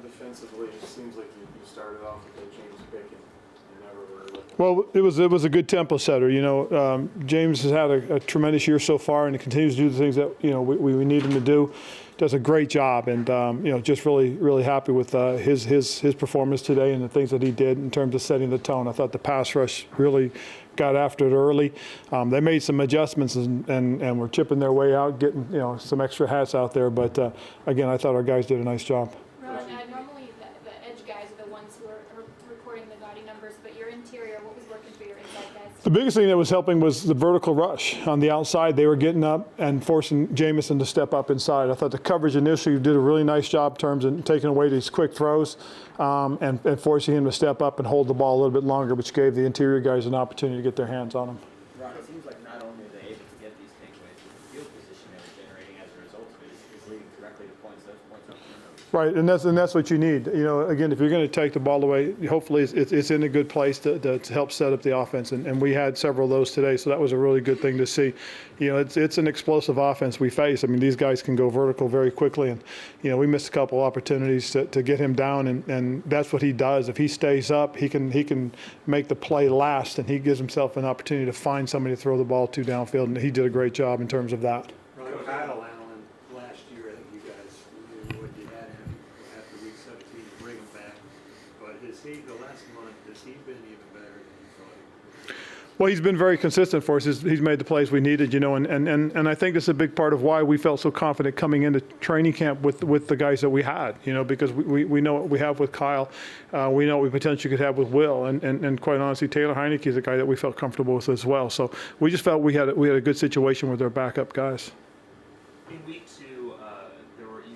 defensively, it seems like you started off with James Bacon. You never really looked. Well, it was a good tempo setter. James has had a tremendous year so far, and he continues to do the things that we need him to do. Does a great job, and just really happy with his performance today and the things that he did in terms of setting the tone. I thought the pass rush really got after it early. They made some adjustments and were chipping their way out, getting some extra hats out there. But again, I thought our guys did a nice job. Normally the edge guys are the ones who are recording the gaudy numbers, but your interior, what was working for your inside guys? The biggest thing that was helping was the vertical rush. On the outside, they were getting up and forcing Jamison to step up inside. I thought the coverage initially did a really nice job in terms of taking away these quick throws and forcing him to step up and hold the ball a little bit longer, which gave the interior guys an opportunity to get their hands on him. Ron, it seems like not only are they able to get these takeaways, but the field position they were generating as a result of it is leading directly to points. Those points up. Right, and that's what you need. Again, if you're going to take the ball away, hopefully it's in a good place to help set up the offense, and we had several of those today, so that was a really good thing to see. It's an explosive offense we face. I mean, these guys can go vertical very quickly, and we missed a couple opportunities to get him down, and that's what he does. If he stays up, he can make the play last, and he gives himself an opportunity to find somebody to throw the ball to downfield, and he did a great job in terms of that. Kyle Allen, last year, I think you guys knew what you had him after week 17 to bring him back. But the last month, has he been even better than you thought he would? Well, he's been very consistent for us. He's made the plays we needed, and I think that's a big part of why we felt so confident coming into training camp with the guys that we had, because we know what we have with Kyle. We know what we potentially could have with Will, and quite honestly, Taylor Heineke is a guy that we felt comfortable with as well. So we just felt we had a good situation with our backup guys. In week 2, you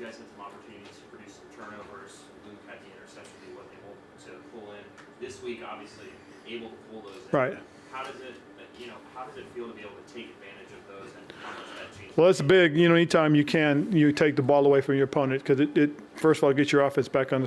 guys had some opportunities to produce some turnovers. Luke had the interception he wasn't able to pull in. This week, obviously, able to pull those in. Right. How does it feel to be able to take advantage of those, and how much that changes? Well, it's big. Anytime you take the ball away from your opponent, because it first of all gets your offense back on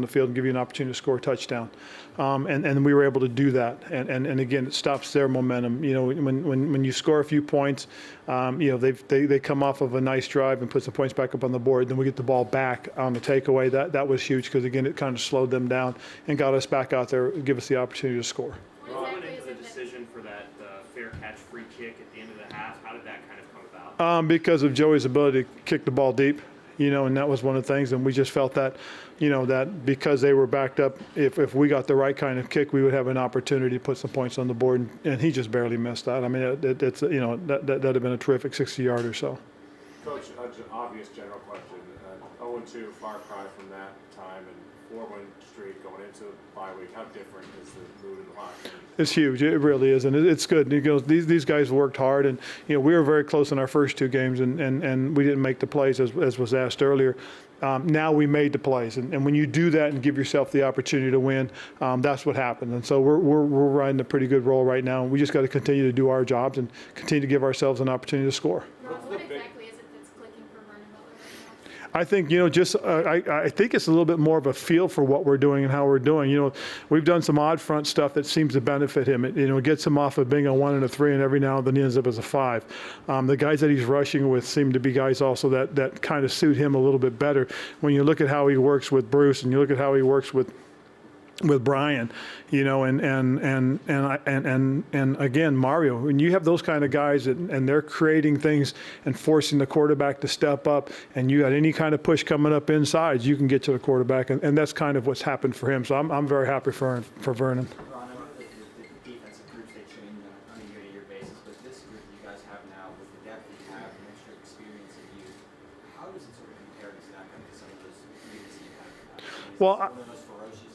the field and give you an opportunity to score a touchdown, and we were able to do that. And again, it stops their momentum. When you score a few points, they come off of a nice drive and put some points back up on the board. Then we get the ball back on the takeaway. That was huge because again, it kind of slowed them down and got us back out there, give us the opportunity to score. What went into the decision for that fair catch free kick at the end of the half? How did that kind of come about? Because of Joey's ability to kick the ball deep, and that was one of the things. And we just felt that, that because they were backed up, if we got the right kind of kick, we would have an opportunity to put some points on the board. And he just barely missed that. I mean, it's that'd have been a terrific 60-yard or so. Coach, an obvious general question. 0-2, far cry from that time, and 4-win streak going into bye week. How different is the mood in the locker room? It's huge. It really is, and it's good. These guys worked hard, and we were very close in our first 2 games, and we didn't make the plays as was asked earlier. Now we made the plays, and when you do that and give yourself the opportunity to win, that's what happens. And so we're riding a pretty good roll right now. We just got to continue to do our jobs and continue to give ourselves an opportunity to score. What exactly is it that's clicking for Vernon Butler right now? I think I think it's a little bit more of a feel for what we're doing and how we're doing. We've done some odd front stuff that seems to benefit him. It gets him off of being a 1 and a 3, and every now and then he ends up as a 5. The guys that he's rushing with seem to be guys also that kind of suit him a little bit better. When you look at how he works with Bruce and you look at how he works with Brian, and again, Mario, when you have those kind of guys and they're creating things and forcing the quarterback to step up, and you got any kind of push coming up inside, you can get to the quarterback, and that's kind of what's happened for him. So I'm very happy for Vernon. Ron, I know that the defensive groups, they change on a year-to-year basis, but this group you guys have now, with the depth you have, the extra experience in you, how does it sort of compare to that kind of some of those units you have? Well,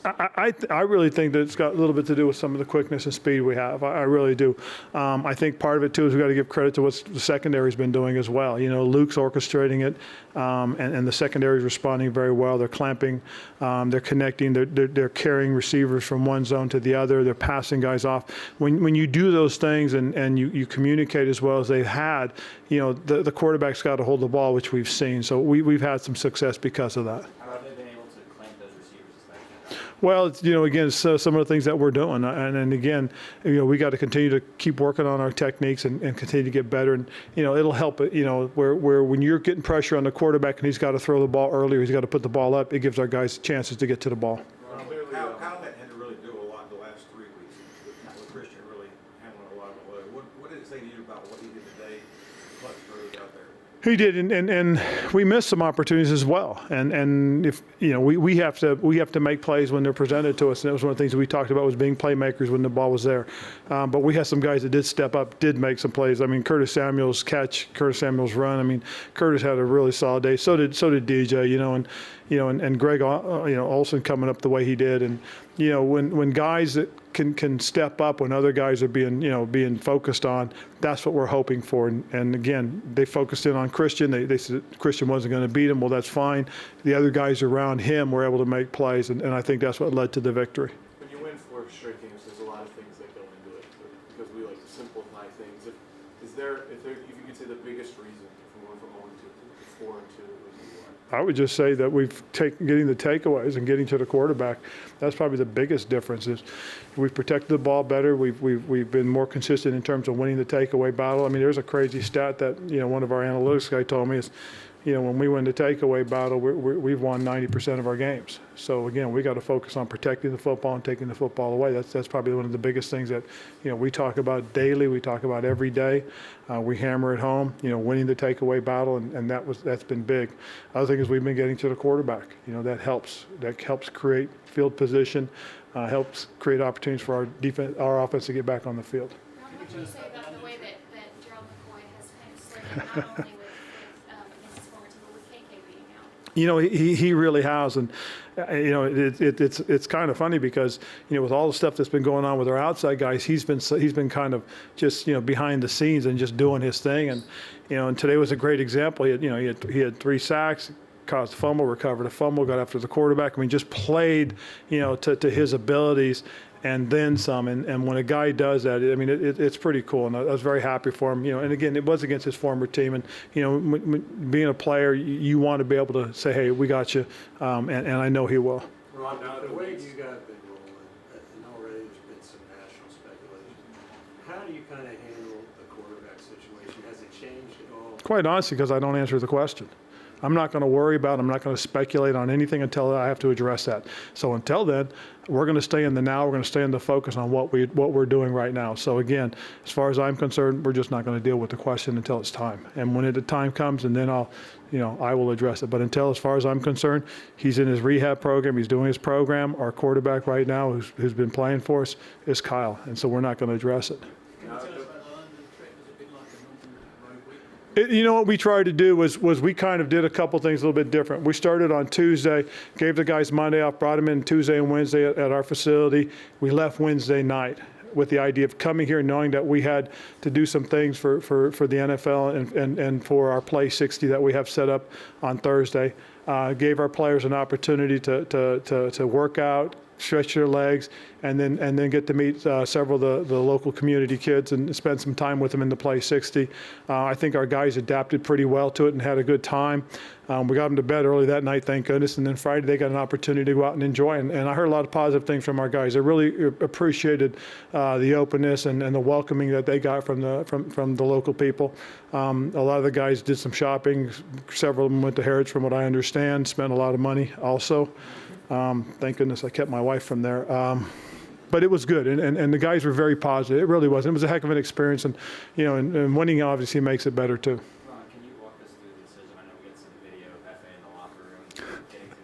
I really think that it's got a little bit to do with some of the quickness and speed we have. I really do. I think part of it, too, is we've got to give credit to what the secondary's been doing as well. Luke's orchestrating it, and the secondary's responding very well. They're clamping, they're connecting, they're carrying receivers from one zone to the other, they're passing guys off. When you do those things and you communicate as well as they've had, the quarterback's got to hold the ball, which we've seen. So we've had some success because of that. Well, it's, again, it's, some of the things that we're doing, and again, we got to continue to keep working on our techniques and continue to get better, and it'll help. Where when you're getting pressure on the quarterback and he's got to throw the ball earlier, he's got to put the ball up. It gives our guys chances to get to the ball. Kyle had to really do a lot the last 3 weeks with Christian really handling a lot of the load. What did it say to you about what he did today? Clutch throws out there. He did, and we missed some opportunities as well. And if we have to make plays when they're presented to us. And that was one of the things that we talked about was being playmakers when the ball was there. But we had some guys that did step up, did make some plays. I mean, Curtis Samuel's catch, Curtis Samuel's run. I mean, Curtis had a really solid day. So did DJ. And Greg, Olsen coming up the way he did. And when guys that can step up when other guys are being focused on, that's what we're hoping for. And again, they focused in on Christian. They said Christian wasn't going to beat him. Well, that's fine. The other guys around him were able to make plays, and I think that's what led to the victory. When you win 4 straight games, there's a lot of things that go into it because we like to simplify things. If you could say the biggest reason from going from 0-2 to 4-2 was what? I would just say that we've getting the takeaways and getting to the quarterback. That's probably the biggest difference. Is we've protected the ball better. We've been more consistent in terms of winning the takeaway battle. I mean, there's a crazy stat that one of our analytics guy told me is, when we win the takeaway battle, we've won 90% of our games. So again, we got to focus on protecting the football and taking the football away. That's probably one of the biggest things that we talk about daily. We talk about every day. We hammer it home. Winning the takeaway battle, and that's been big. Other thing is we've been getting to the quarterback. That helps. That helps create field position, helps create opportunities for our offense to get back on the field. Ron, what do you say about the way that Gerald McCoy has kind of slid in, not only with against his former team, but with KK being out? He really has, and it's kind of funny because with all the stuff that's been going on with our outside guys, he's been kind of just behind the scenes and just doing his thing, and today was a great example. He had 3 sacks, caused a fumble, recovered a fumble, got after the quarterback. I mean, just played to his abilities and then some. And when a guy does that, I mean, it's pretty cool. And I was very happy for him. And again, it was against his former team. And being a player, you want to be able to say, hey, we got you. And I know he will. Ron, now the way you guys have been rolling, and already there's been some national speculation, how do you kind of handle the quarterback situation? Has it changed at all? Quite honestly, because I don't answer the question. I'm not going to worry about it. I'm not going to speculate on anything until I have to address that. So until then, we're going to stay in the now. We're going to stay in the focus on what we're doing right now. So again, as far as I'm concerned, we're just not going to deal with the question until it's time. And when the time comes, and then I will address it. But until, as far as I'm concerned, he's in his rehab program. He's doing his program. Our quarterback right now, who's been playing for us, is Kyle. And so we're not going to address it. What we tried to do was we kind of did a couple things a little bit different. We started on Tuesday, gave the guys Monday off, brought them in Tuesday and Wednesday at our facility. We left Wednesday night with the idea of coming here knowing that we had to do some things for the NFL and for our Play 60 that we have set up on Thursday. Gave our players an opportunity to work out, stretch their legs, and then get to meet several of the local community kids and spend some time with them in the Play 60. I think our guys adapted pretty well to it and had a good time. We got them to bed early that night, thank goodness, and then Friday they got an opportunity to go out and enjoy. And I heard a lot of positive things from our guys. They really appreciated the openness and the welcoming that they got from the local people. A lot of the guys did some shopping. Several of them went to Harrods, from what I understand, spent a lot of money also. Thank goodness I kept my wife from there. But it was good, and the guys were very positive. It really was. It was a heck of an experience, and and winning obviously makes it better too. Ron, can you walk us through the decision? I know we get some video of FA in the locker room, getting to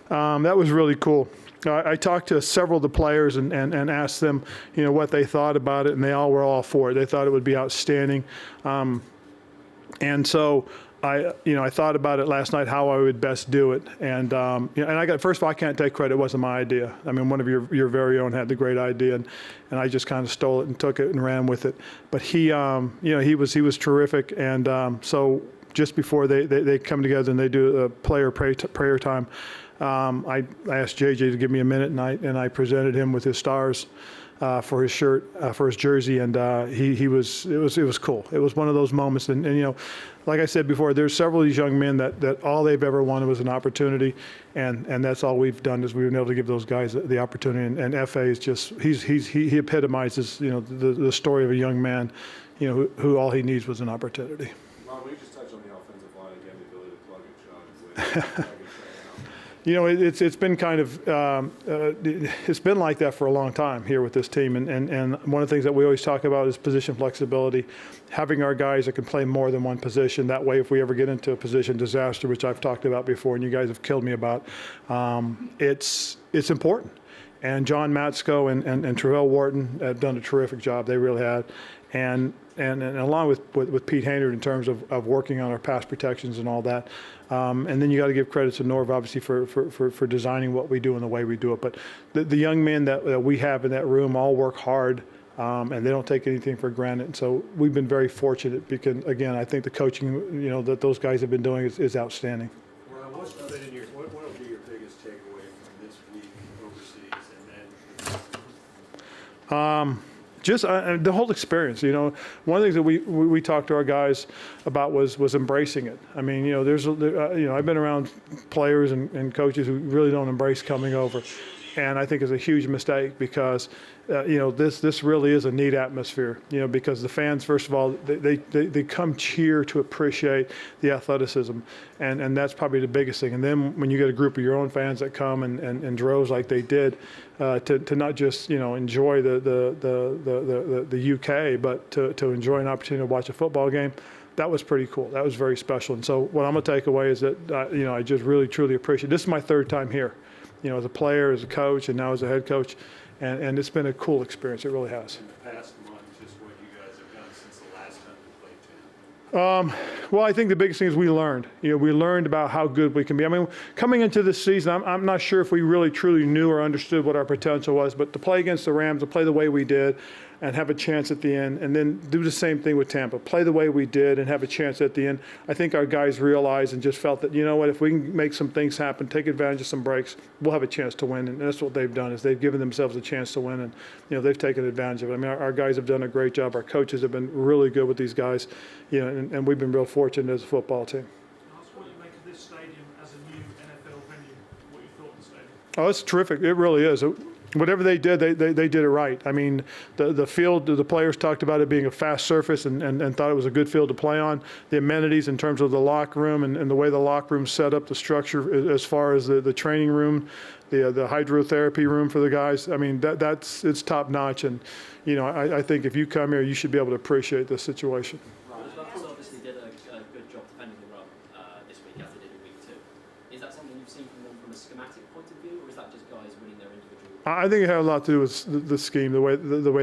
Nathan's. That was really cool. I talked to several of the players and asked them, what they thought about it, and they were all for it. They thought it would be outstanding, and so. I thought about it last night how I would best do it, and first of all, I can't take credit. It wasn't my idea. I mean, one of your very own had the great idea, and I just kind of stole it and took it and ran with it. But he was terrific, and so just before they come together and they do a player prayer time, I asked JJ to give me a minute, and I presented him with his stars. for his shirt, for his jersey, and it was cool. It was one of those moments, and you know, like I said before, there's several of these young men that all they've ever wanted was an opportunity, and that's all we've done is we've been able to give those guys the opportunity. And FA is just he epitomizes, you know, the story of a young man, you know, who all he needs was an opportunity. Ron, will you just touch on the offensive line again, the ability to plug and chug with You know, it's been kind of it's been like that for a long time here with this team, and one of the things that we always talk about is position flexibility, having our guys that can play more than one position. That way, if we ever get into a position disaster, which I've talked about before, and you guys have killed me about, it's important. And John Matsko and Travell Wharton have done a terrific job. They really have, and along with Pete Haynard in terms of working on our pass protections and all that. And then you got to give credit to Norv, obviously, for designing what we do and the way we do it. But the young men that we have in that room all work hard, and they don't take anything for granted. And so we've been very fortunate because, again, I think the coaching, you know, that those guys have been doing is outstanding. Well, what will be your biggest takeaway from this week overseas, and then? Just the whole experience, you know, one of the things that we talked to our guys about was embracing it. I mean, you know, you know, I've been around players and coaches who really don't embrace coming over, and I think it's a huge mistake because, you know, this really is a neat atmosphere, you know, because the fans, first of all, they come cheer to appreciate the athleticism, and that's probably the biggest thing. And then when you get a group of your own fans that come and droves like they did, to not just, you know, enjoy the UK, but to enjoy an opportunity to watch a football game, that was pretty cool. That was very special. And so what I'm gonna take away is that you know, I just really truly appreciate. This is my third time here, you know, as a player, as a coach, and now as a head coach, and it's been a cool experience. It really has. In the past month, just what you guys have done since the last time you played Tampa? Well, I think the biggest thing is we learned. You know, we learned about how good we can be. I mean, coming into this season, I'm not sure if we really truly knew or understood what our potential was, but to play against the Rams, to play the way we did, and have a chance at the end, and then do the same thing with Tampa, play the way we did and have a chance at the end. I think our guys realized and just felt that, you know what, if we can make some things happen, take advantage of some breaks, we'll have a chance to win. And that's what they've done, is they've given themselves a chance to win, and, you know, they've taken advantage of it. I mean, our guys have done a great job. Our coaches have been really good with these guys, you know, and we've been real fortunate as a football team. That's what you make of this stadium as a new NFL venue, what you thought of the stadium. Oh, it's terrific. It really is. Whatever they did, they did it right. I mean, the field, the players talked about it being a fast surface and thought it was a good field to play on. The amenities in terms of the locker room and the way the locker room set up, the structure as far as the training room, the hydrotherapy room for the guys. I mean, it's top notch. And, you know, I think if you come here, you should be able to appreciate this situation. Right. The Bucks obviously did a good job defending the run this week, as they did in week 2. Is that something you've seen from them from a schematic point of view, or is that just guys winning their individual? I think it had a lot to do with the scheme, the way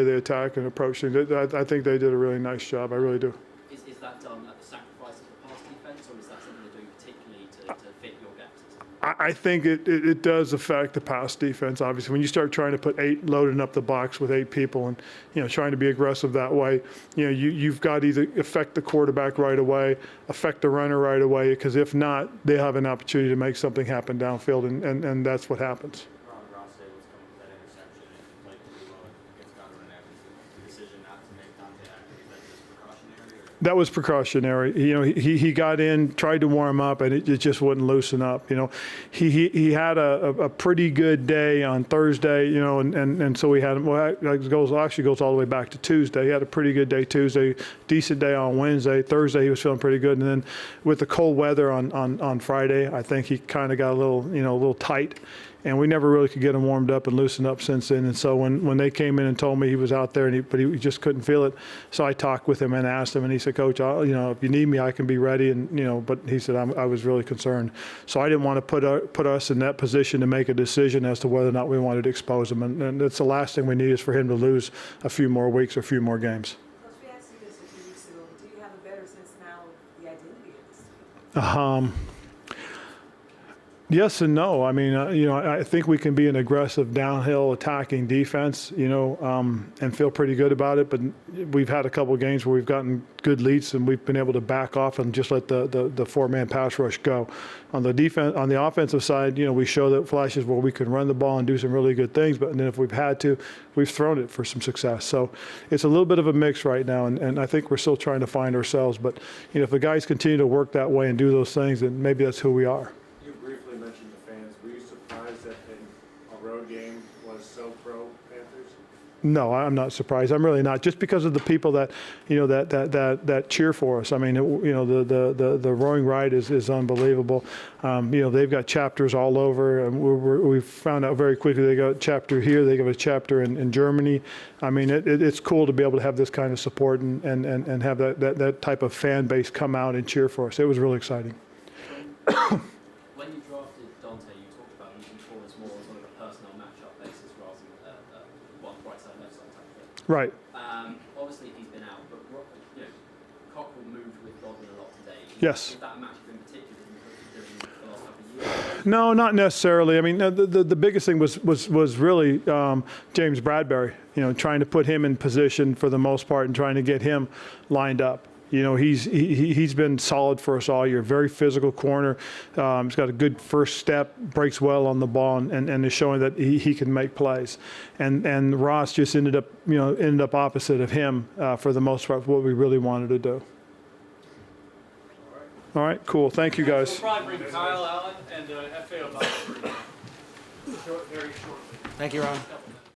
they attack and approach things. I think they did a really nice job. I really do. Is that done at the sacrifice of the pass defense, or is that something they're doing particularly to fit your gaps? I think it does affect the pass defense. Obviously, when you start trying to put 8 loading up the box with 8 people, and, you know, trying to be aggressive that way, you know, you've got to either affect the quarterback right away, affect the runner right away, because if not, they have an opportunity to make something happen downfield, and that's what happens. Ross Day was coming with that interception and played pretty well against Godwin and Evans. The decision not to make Dante active, is that just precautionary? Or? That was precautionary. You know, he got in, tried to warm up, and it just wouldn't loosen up. You know, he had a pretty good day on Thursday. You know, and so we had him. Well, it goes all the way back to Tuesday. He had a pretty good day Tuesday, decent day on Wednesday. Thursday he was feeling pretty good, and then with the cold weather on Friday, I think he kind of got a little tight. And we never really could get him warmed up and loosened up since then. And so when they came in and told me he was out there, but he just couldn't feel it, so I talked with him and asked him, and he said, "Coach, you know, if you need me, I can be ready." And, you know, but he said, I was really concerned, so I didn't want to put us in that position to make a decision as to whether or not we wanted to expose him. And that's the last thing we need, is for him to lose a few more weeks or a few more games. Coach, we asked you this a few weeks ago, but do you have a better sense now of the identity of this team? Yes and no. I mean, I think we can be an aggressive downhill attacking defense, and feel pretty good about it. But we've had a couple of games where we've gotten good leads and we've been able to back off and just let the four-man pass rush go. On the offensive side, we show that flashes where we can run the ball and do some really good things. But then if we've had to, we've thrown it for some success. So it's a little bit of a mix right now, and I think we're still trying to find ourselves. But if the guys continue to work that way and do those things, then maybe that's who we are. You briefly mentioned the fans. Were you surprised that a road game was so pro Panthers? No, I'm not surprised. I'm really not. Just because of the people that, that cheer for us. I mean, the Roaring Ride is unbelievable. They've got chapters all over. And we found out very quickly they got a chapter here. They got a chapter in Germany. I mean, it's cool to be able to have this kind of support and have that type of fan base come out and cheer for us. It was really exciting. When you drafted Dante, you talked about using Torres more as on a personnel matchup basis rather than one right side, left side type thing. Right. Obviously he's been out, but Cockrell moved with Godwin a lot today. Yes. Is that a matchup in particular that you've been doing the last couple of years? No, not necessarily. I mean, the biggest thing was really James Bradbury. Trying to put him in position for the most part and trying to get him lined up. He's been solid for us all year. Very physical corner. He's got a good first step, breaks well on the ball, and is showing that he can make plays. And Ross just ended up opposite of him for the most part, what we really wanted to do. All right, cool. Thank you, guys. We'll probably bring Kyle Allen and FA about very shortly. Thank you, Ron.